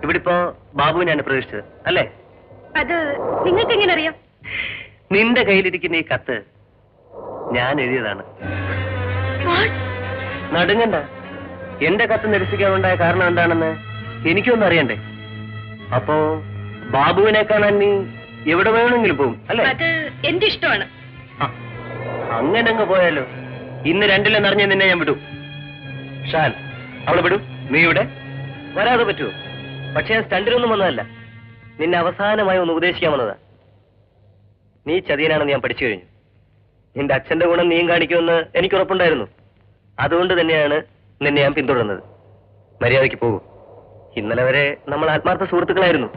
ഇവിടെ ഇപ്പോ ബാബുവിനെയാണ് പ്രതീക്ഷിച്ചത് അല്ലേ? അത് നിങ്ങൾക്ക് എങ്ങനെ അറിയാം? നിന്റെ കയ്യിലിരിക്കുന്ന ഈ കത്ത് ഞാൻ എഴുതിയതാണ്. നടുങ്ങണ്ട. എന്റെ കത്ത് നിരസിക്കാനുണ്ടായ കാരണം എന്താണെന്ന് എനിക്കൊന്നും അറിയണ്ടേ? അപ്പോ ബാബുവിനെ കാണാൻ നീ എവിടെ വേണമെങ്കിലും പോകും അല്ലേ? അത് എന്റെ ഇഷ്ടമാണ്. അങ്ങനെ അങ്ങ് പോയാലോ? ഇന്ന് രണ്ടിലെന്നറിഞ്ഞ നിന്നെ ഞാൻ വിടൂ. ഷാൻ, അവളെ വിടൂ. നീ ഇവിടെ വരാതെ പറ്റുമോ? പക്ഷെ ഞാൻ സ്റ്റണ്ടിലൊന്നും വന്നതല്ല, നിന്നെ അവസാനമായി ഒന്ന് ഉപദേശിക്കാൻ വന്നതാ. നീ ചതിയനാണെന്ന് ഞാൻ പഠിച്ചു കഴിഞ്ഞു. നിന്റെ അച്ഛന്റെ ഗുണം നീയും കാണിക്കുമെന്ന് എനിക്ക് ഉറപ്പുണ്ടായിരുന്നു. അതുകൊണ്ട് തന്നെയാണ് നിന്നെ ഞാൻ പിന്തുടർന്നത്. മര്യാദയ്ക്ക് പോകും. ഇന്നലെ വരെ നമ്മൾ ആത്മാർത്ഥ സുഹൃത്തുക്കളായിരുന്നു.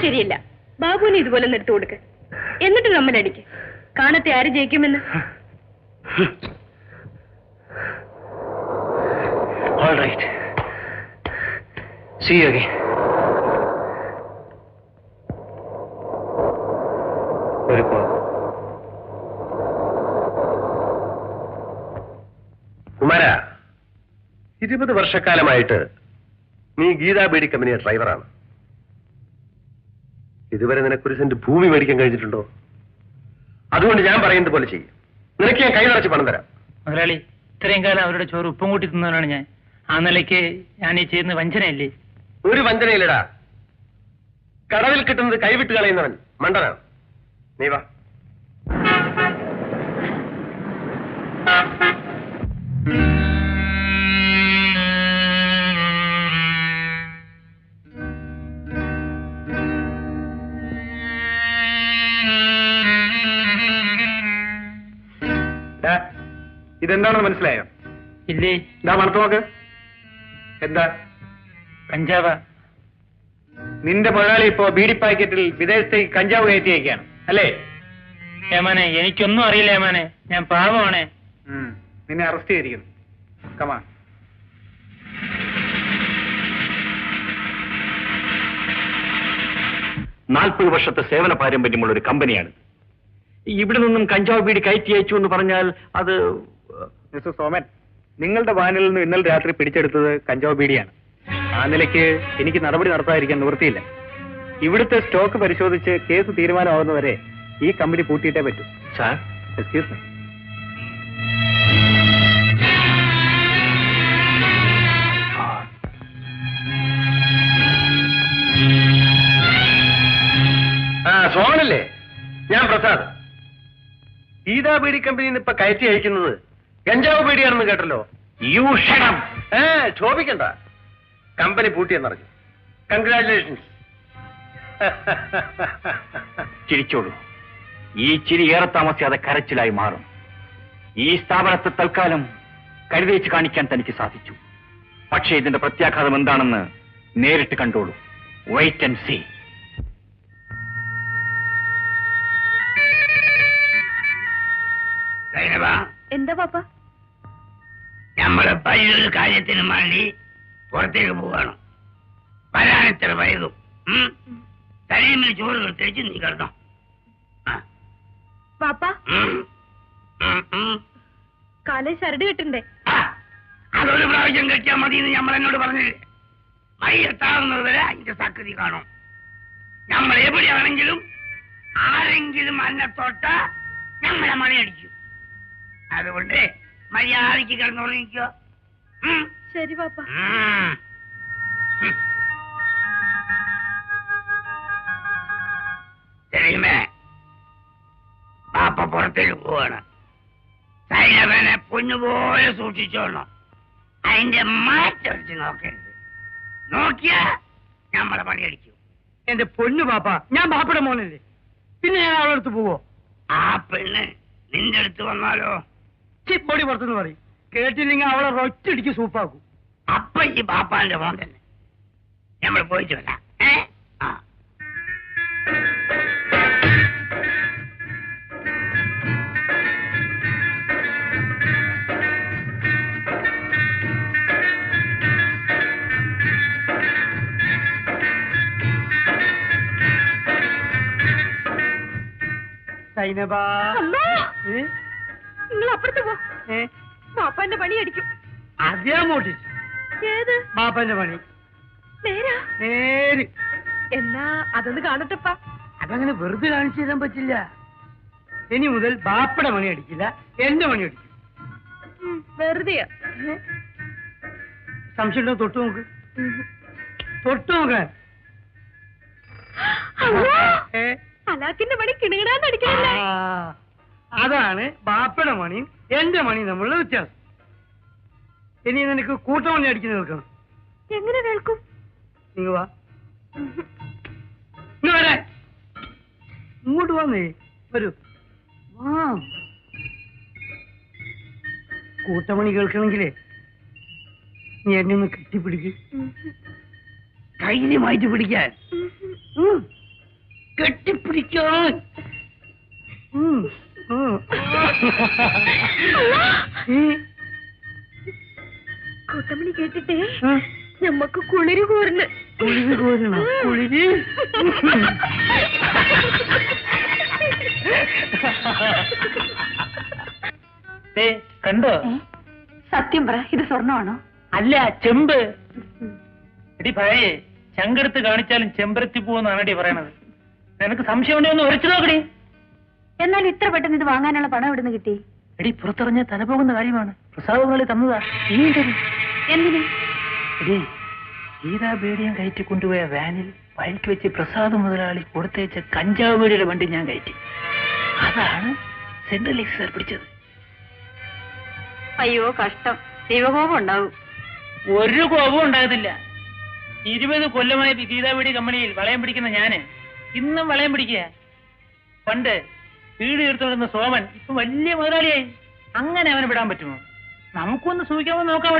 ശരിയല്ല. ബാബുവിനെ ഇതുപോലെ നിർത്തി കൊടുക്ക്. എന്നിട്ട് നമ്മൾ അടിക്ക്. കാണത്തെ ആര് ജയിക്കുമെന്ന്. All right. See you again. കുമാര, 20 വർഷക്കാലമായിട്ട് നീ ഗീതാ ബീഡി കമ്പനിയുടെ ഡ്രൈവറാണ്. ഇതുവരെ നിനക്കൊരു സെന്റ് ഭൂമി മേടിക്കാൻ കഴിഞ്ഞിട്ടുണ്ടോ? അതുകൊണ്ട് ഞാൻ പറയുന്നത് പോലെ ചെയ്യും. നിനക്ക് ഞാൻ കൈ നിറച്ച് പണം തരാം. മുതലാളി, ഇത്രയും കാലം അവരുടെ ചോറ് ഉപ്പും കൂട്ടി തിന്നവനാണ് ഞാൻ. ആ നിലയ്ക്ക് ഞാൻ ഈ ചെയ്യുന്ന വഞ്ചനയല്ലേ? ഒരു വഞ്ചനയില്ലടാ. കടവിൽ കിട്ടുന്നത് കൈവിട്ട് കളയുന്നവൻ മണ്ടനാണ്. നീ വാ. ഇതെന്താണെന്ന് മനസ്സിലായോ? ഇല്ലേ. ഇതാ മണത്ത് നോക്ക്. എന്താ? കഞ്ചാവ. നിന്റെ മുതലാളി ഇപ്പോ ബീഡി പാക്കറ്റിൽ വിദേശത്തേക്ക് കഞ്ചാവ് കയറ്റി അയക്കുകയാണ് അല്ലേ? ഏമാനെ, എനിക്കൊന്നും അറിയില്ല ഏമാനെ. ഞാൻ പാവമാണ്. നിന്നെ അറസ്റ്റ് ചെയ്തിരിക്കുന്നു. കമാ. നാൽപ്പത് വർഷത്തെ സേവന പാരമ്പര്യമുള്ള ഒരു കമ്പനിയാണ്. ഇവിടെ നിന്നും കഞ്ചാവ് ബീഡി കയറ്റി അയച്ചു എന്ന് പറഞ്ഞാൽ അത്... മിസ്റ്റർ സോമൻ, നിങ്ങളുടെ വാനിൽ നിന്ന് ഇന്നലെ രാത്രി പിടിച്ചെടുത്തത് കഞ്ചാവ് ബീഡിയാണ്. ആ നിലയ്ക്ക് എനിക്ക് നടപടി നടത്താതിരിക്കാൻ നിവൃത്തിയില്ല. ഇവിടുത്തെ സ്റ്റോക്ക് പരിശോധിച്ച് കേസ് തീരുമാനമാകുന്നവരെ ഈ കമ്പനി പൂട്ടിയിട്ടേ പറ്റൂ. Sir, excuse me. സോമനല്ലേ? ഞാൻ പ്രസാദ്. ഗീതാ ബീഡി കമ്പനിയിൽ നിന്ന് ഇപ്പൊ കയറ്റി അയക്കുന്നത് കഞ്ചാവ് ബീഡിയാണെന്ന് കേട്ടല്ലോ. ക്ഷോഭിക്കണ്ട. കമ്പനി പൂട്ടിയെന്നറിഞ്ഞു. കൺഗ്രാറ്റുലേഷൻസ്. ചിരിച്ചോളൂ. ഈ ചിരി ഏറെ താമസിയാതെ കരച്ചിലായി മാറും. ഈ സ്ഥാപനത്തെ തൽക്കാലം കരുതേച്ച് കാണിക്കാൻ തനിക്ക് സാധിച്ചു. പക്ഷേ ഇതിന്റെ പ്രത്യാഘാതം എന്താണെന്ന് നേരിട്ട് കണ്ടോളൂ. Wait and see. എന്താ പാപ്പ? നമ്മളെ പയ്യൊരു കാര്യത്തിന് വേണ്ടി പുറത്തേക്ക് പോവാണ്. വരാൻ ഇത്ര വൈകും. തലയിൽ ചോറ് കഴിച്ച് നീ കിടന്നോ. പാപ്പ കാലേ ശരട് കെട്ടണ്ടേ? അതൊരു പ്രാവശ്യം കഴിച്ചാൽ മതി എന്ന് നമ്മൾ എന്നോട് പറഞ്ഞില്ലേ. മയ്യത്താകുന്നത് വരെ അതിന്റെ സക്തി കാണും. നമ്മൾ എവിടെയാണെങ്കിലും ആരെങ്കിലും അന്നെ തൊട്ട നമ്മളെ മണിയടിക്കും. അതുകൊണ്ട് മര്യാദയ്ക്ക് കിടന്നുറങ്ങിക്കോ. ശരി പാപ്പ. ശരിമേ, പാപ്പ പുറത്തേക്ക് പോവാണ്. സൈനവനെ പൊന്നുപോലെ സൂക്ഷിച്ചോണം. അതിന്റെ മാറ്റടിച്ച് നോക്കരുത്. നോക്കിയാ നമ്മളെ പണിയടിക്കും. എന്റെ പൊന്നു പാപ്പ, ഞാൻ പാപ്പയുടെ മോനല്ലേ, പിന്നെ ഞാൻ അവളെ അടുത്ത് പോവോ? ആ പെണ്ണ് നിന്റെ അടുത്ത് വന്നാലോ? പൊടി പുറത്തുനിന്ന് പറയും. കേട്ടില്ലെങ്കിൽ അവളെ ഒറ്റടിക്ക് സൂപ്പാക്കും. അപ്പൊ ഈ പാപ്പാന്റെ മോൻ തന്നെ. നമ്മൾ പോയിട്ട് വരാം. ആ സൈനബാ, നിങ്ങൾ അപ്പുറത്ത് പോ. പാപ്പാന്റെ പണി അടിക്കും. അതേ മോട്ടി ഏത് ബാപ്പന്റെ പണി നേരാ? നേര്. എന്നാ അതൊന്ന് കാണട്ടപ്പാ. അതങ്ങനെ വെറുതെ കാണിച്ചു തരാൻ പറ്റില്ല. ഇനി മുതൽ ബാപ്പയുടെ പണി അടിക്കില്ല, എന്റെ പണി അടിക്കും. വെറുതെയാ. സംശയം ഉണ്ടോ? തൊട്ടു നോക്ക്, തൊട്ടു നോക്കാൻ. അലാക്കിന്റെ പണി കിണുകിടാന്ന് അടിക്കണല്ലേ? അതാണ് ബാപ്പയുടെ മണിയും എന്റെ മണിയും തമ്മിലുള്ള വ്യത്യാസം. ഇനി നിനക്ക് കൂട്ടമണി അടിക്കുന്ന കേൾക്കണം. എങ്ങനെ കേൾക്കും? നീ വാ, ഇങ്ങ് വരാൻ. ഇങ്ങോട്ട് വന്നേ, വരൂ. വാ. കൂട്ടമണി കേൾക്കണമെങ്കിലേ നീ എന്നെ ഒന്ന് കെട്ടിപ്പിടിക്ക്. ധൈര്യമായിട്ട് പിടിക്കാൻ. കെട്ടിപ്പിടിക്കാൻ. കൂട്ടമണി കേട്ടിട്ടേ ഞമ്മക്ക് കുളിര് കോരുന്നു. കുളിര് കോരണോ? കുളിര് കണ്ടോ? സത്യം പറ, ഇത് സ്വർണ്ണമാണോ? അല്ല, ചെമ്പ്. എടി പഴയ ചങ്കെടുത്ത് കാണിച്ചാലും ചെമ്പരത്തി പൂവെന്നാണ് പറയണത്. നിനക്ക് സംശയം ഉണ്ടെങ്കിൽ ഒന്ന് ഉരച്ചു നോക്കടി. എന്നാൽ ഇത്ര പെട്ടെന്ന് ഇത് വാങ്ങാനുള്ള പണം എവിടുന്ന് കിട്ടി? എടി പുറത്തിറങ്ങിയ തല പോകുന്ന കാര്യമാണ്. പ്രസാദങ്ങളെ തന്നതാ. എന്തിന്? എടി ഗീതാ ബേഡിയം കയറ്റി കൊണ്ടുപോയ വാനിൽ വഴിക്ക് വെച്ച് പ്രസാദ് മുതലാളി കൊടുത്തയച്ച കഞ്ചാവ് ബേഡിയുടെ വണ്ടി ഞാൻ കയറ്റി. അതാണ് സെൻട്രൽ എക്സൈസ് പിടിച്ചത്. അയ്യോ കഷ്ടം. ദൈവകോപം ഉണ്ടാവും. ഒരു കോപവും ഉണ്ടാകത്തില്ല. 20 കൊല്ലമായി ഗീതാ ബേഡി കമ്പനിയിൽ വളയം പിടിക്കുന്ന ഞാന് ഇന്നും വളയം പിടിക്കുക. പണ്ട് വീട് തീർത്തുകൊണ്ടിരുന്ന സോമൻ ഇപ്പൊ വലിയ മുതലാളിയായി. അങ്ങനെ അവനെ വിടാൻ പറ്റുമോ? നമുക്കൊന്ന് സൂക്ഷിക്കാമോ നോക്കാം.